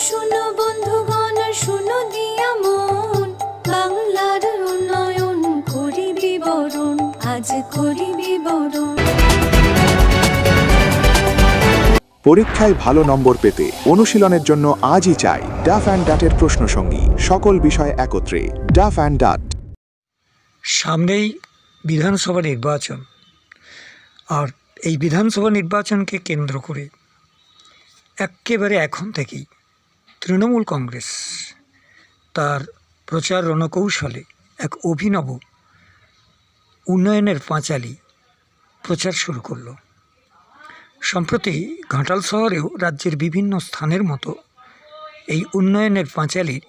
শুনো বন্ধুগণ, শুনো দিয়া মন, বাংলার উন্নয়ন করি বিবরণ, আজ করি বিবরণ। পরীক্ষায় ভালো নম্বর পেতে অনুশীলনের জন্য আজই চাই ডাফ অ্যান্ড ডাটের প্রশ্নসঙ্গী, সকল বিষয় একত্রে। Duff and Dutt. সামনেই বিধানসভা নির্বাচন, আর এই বিধানসভা নির্বাচনকে কেন্দ্র করে একেবারে এখন থেকেই তৃণমূল কংগ্রেস তার প্রচার রণকৌশলে এক অভিনব উন্নয়নের পাঁচালী প্রচার শুরু করল। সম্প্রতি ঘাটাল শহরেও রাজ্যের বিভিন্ন স্থানের মতো এই উন্নয়নের পাঁচালীর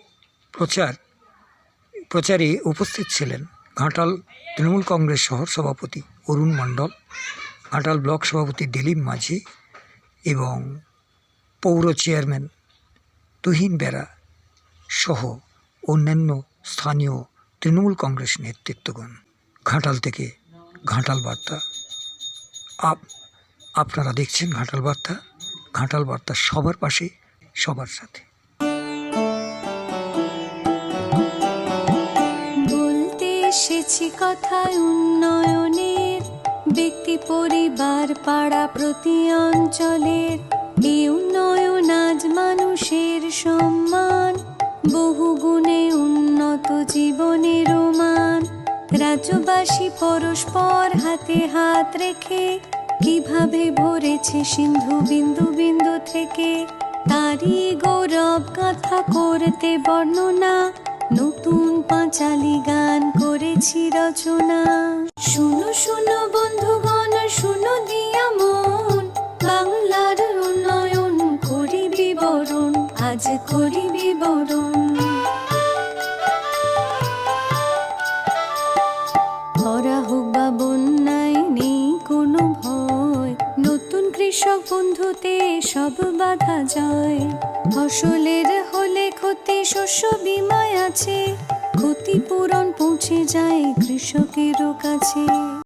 প্রচারে উপস্থিত ছিলেন ঘাটাল তৃণমূল কংগ্রেস শহর সভাপতি অরুণ মণ্ডল, ঘাটাল ব্লক সভাপতি দিলীপ মাঝি এবং পৌর চেয়ারম্যান তুহিন বেরা সহ অন্যান্য স্থানীয় তৃণমূল কংগ্রেস নেতৃত্বগণ। ঘাটাল থেকে ঘাটাল বার্তা। আপনারা দেখছেন ঘাটাল বার্তা। ঘাটাল বার্তা সবার পাশে, সবার সাথে। বলতে এসেছি কথায় উন্নয়নের, ব্যক্তি পরিবার পাড়া প্রতি অঞ্চলের। এই উন্নয়ন আজ মানুষের সম্মান, বহু গুণে উন্নত জীবনের মান। রাজ্যবাসী পরস্পর হাতে হাত রেখে কিভাবে ভরেছে সিন্ধু বিন্দু বিন্দু থেকে, তারই গৌরব গাথা করতে বর্ণনা, নতুন পাঁচালী গান করেছি রচনা। শুনো শুনো বন্ধুগণ, শুনো দিয়া মন, বাংলার উন্নয়ন করি বিবরণ, আজ করি বিবরণ। খরা হোক বা বন্যায় নেই কোনো ভয়, নতুন কৃষক বন্ধুতে সব বাধা যায়। ফসলের হলে ক্ষতি শস্য বীমায় আছে, ক্ষতিপূরণ পৌঁছে যায় কৃষকেরও কাছে।